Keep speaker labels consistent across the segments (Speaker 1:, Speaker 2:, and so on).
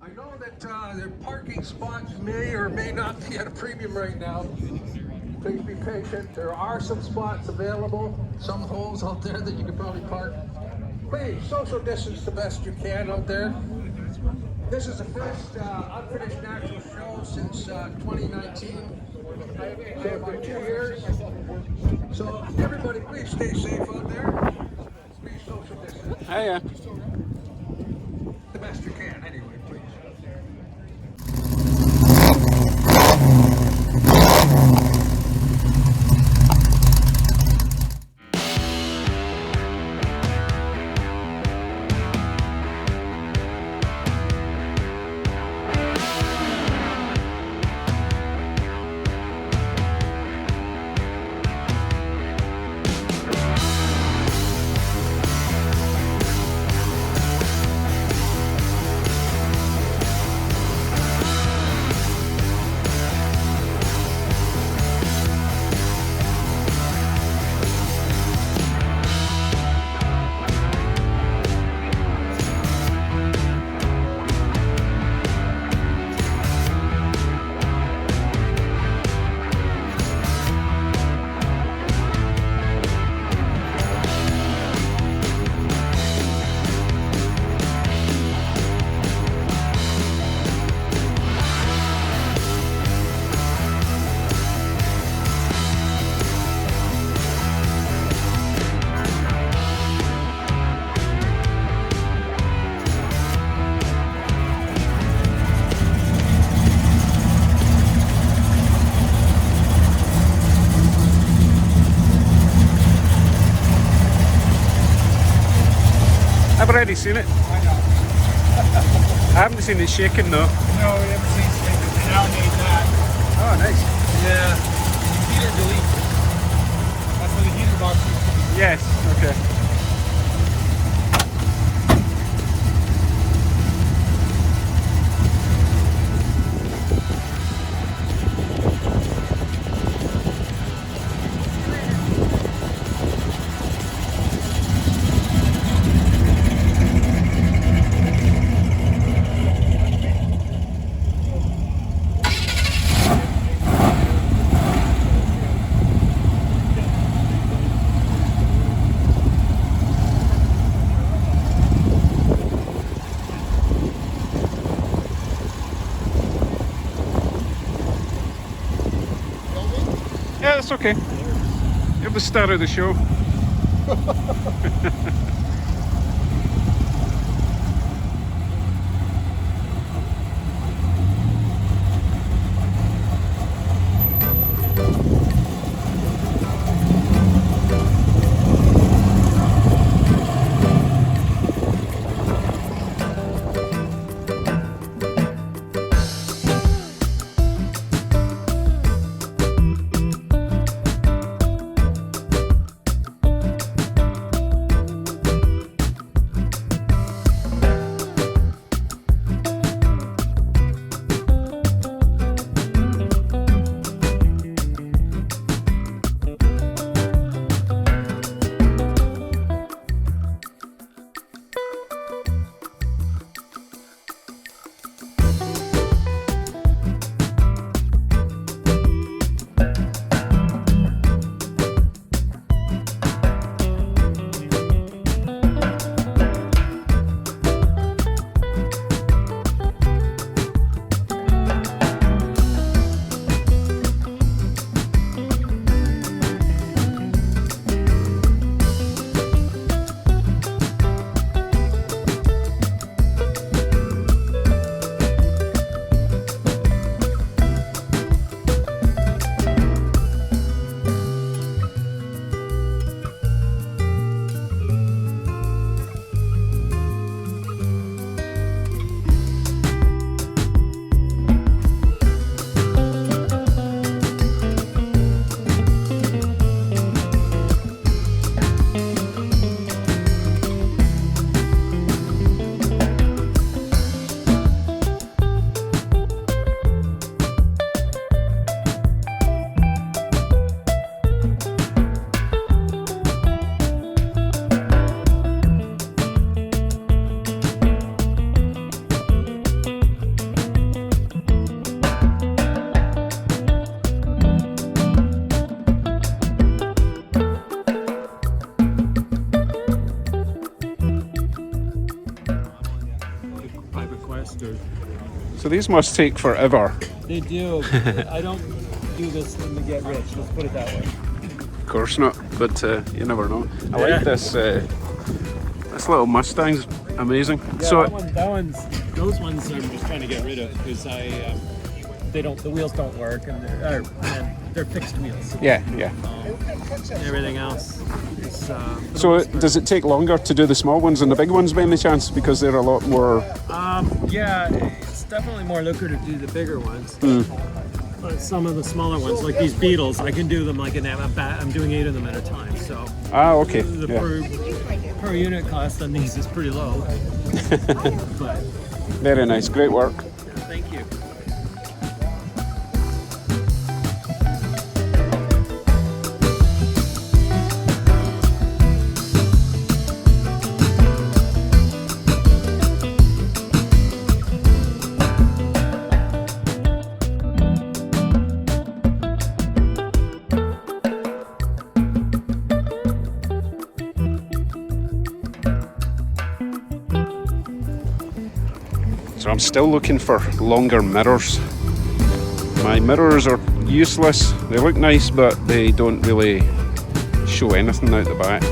Speaker 1: I know that the parking spots may or may not be at a premium right now. Please be patient. There are some spots available, some holes out there that you could probably park. Please social distance the best you can out there. This is the first unfinished natural show since 2019. So about 2 years. So everybody, please stay safe out there. Please social distance
Speaker 2: Hiya.
Speaker 1: the best you can. Anyway, please.
Speaker 2: I've already seen it. I haven't seen it shaking though.
Speaker 3: No, we haven't seen Stinger. They now made that.
Speaker 2: Oh, nice.
Speaker 3: Yeah. Heater delete. That's where the heater box used to be.
Speaker 2: Yes, okay. Yeah, that's okay. You're the star of the show.
Speaker 3: private quest or.
Speaker 2: So these must take forever.
Speaker 3: They do. I don't do this thing to get rich. Let's put it that way.
Speaker 2: Of course not, but you never know. I
Speaker 3: Yeah.
Speaker 2: like this. This little Mustang's amazing.
Speaker 3: Yeah,
Speaker 2: So
Speaker 3: those ones I'm just trying to get rid of because the wheels don't work and they're fixed wheels.
Speaker 2: yeah.
Speaker 3: Everything else is.
Speaker 2: So does it take longer to do the small ones than the big ones by any chance? Because they're a lot more.
Speaker 3: Yeah, it's definitely more lucrative to do the bigger ones. But some of the smaller ones, like these Beetles, I can do them like I'm doing 8 of them at a time. So
Speaker 2: Okay.
Speaker 3: the
Speaker 2: Yeah.
Speaker 3: per unit cost on these is pretty low. But
Speaker 2: Very nice. Great work.
Speaker 3: thank you.
Speaker 2: So I'm still looking for longer mirrors. My mirrors are useless. They look nice, but they don't really show anything out the back.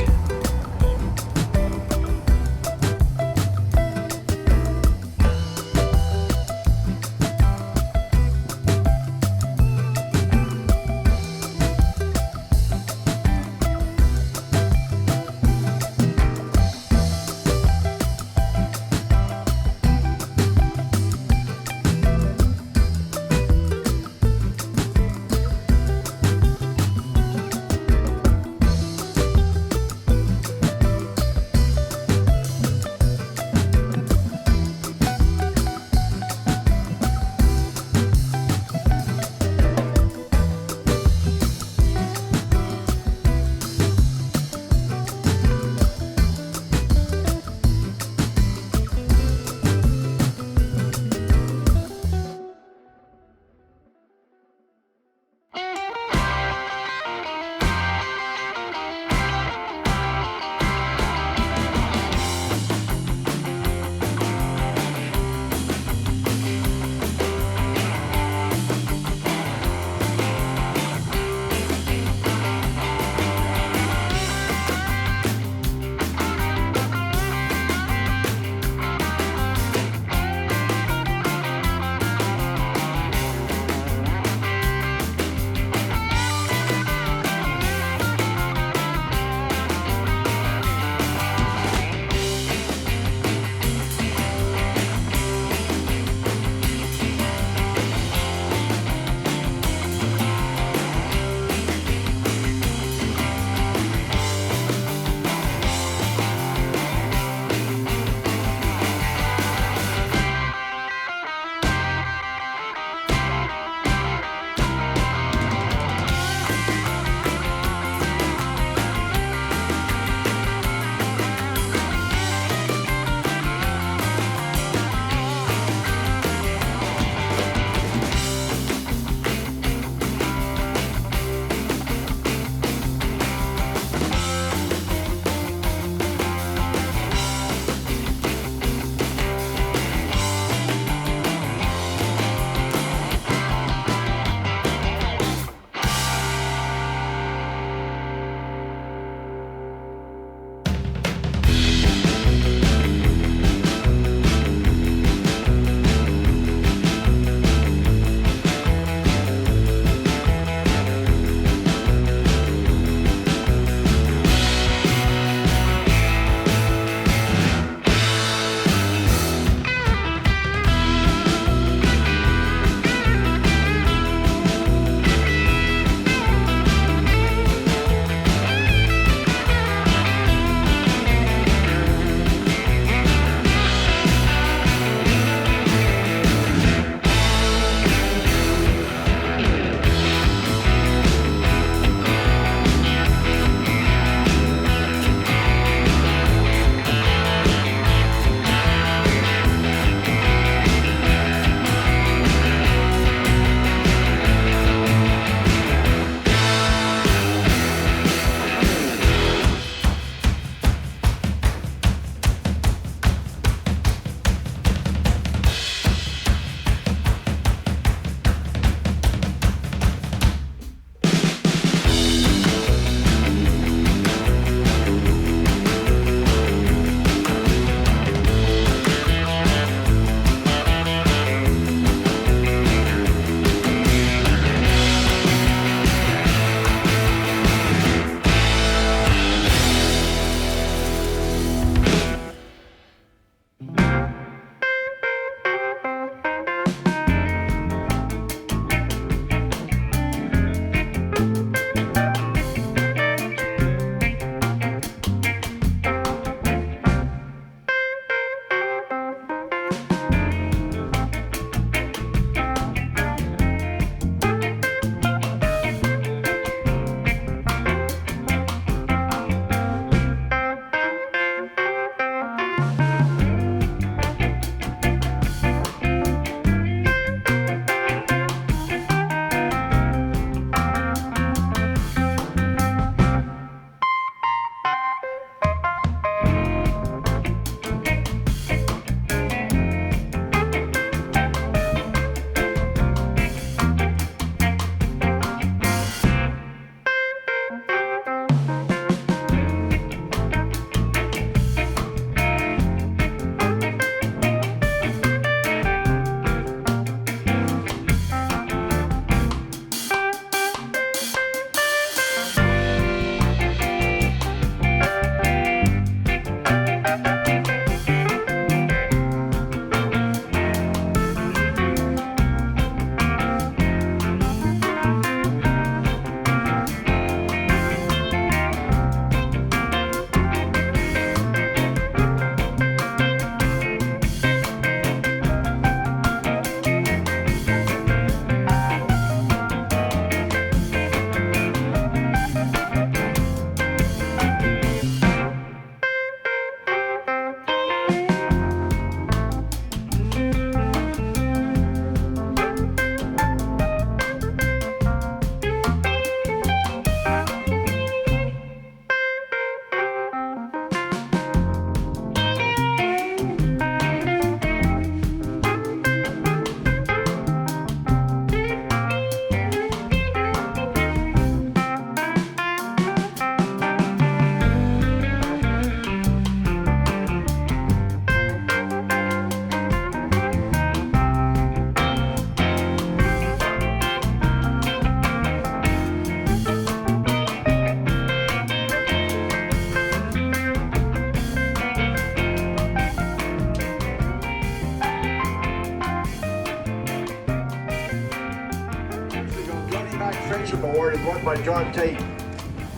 Speaker 4: awarded one by John Tate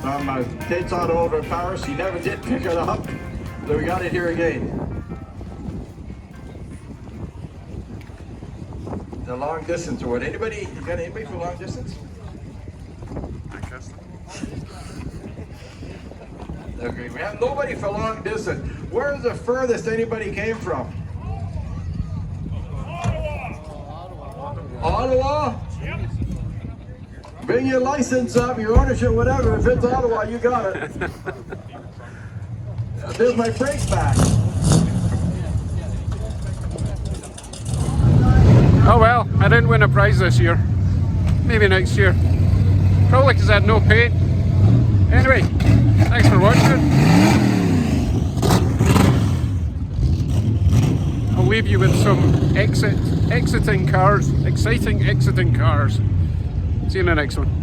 Speaker 4: from Tate's Auto over in Paris. He never did pick it up, so we got it here again. The long distance award. Anybody? You got anybody for long distance? Okay, we have nobody for long distance. Where's the furthest anybody came from? Ottawa? Yep. Bring your license up, your ownership, whatever. If it's Ottawa, you got it. There's my brake back.
Speaker 2: Oh well, I didn't win a prize this year. Maybe next year. Probably because I had no paint. Anyway, thanks for watching. I'll leave you with some exciting cars. See you in the next one.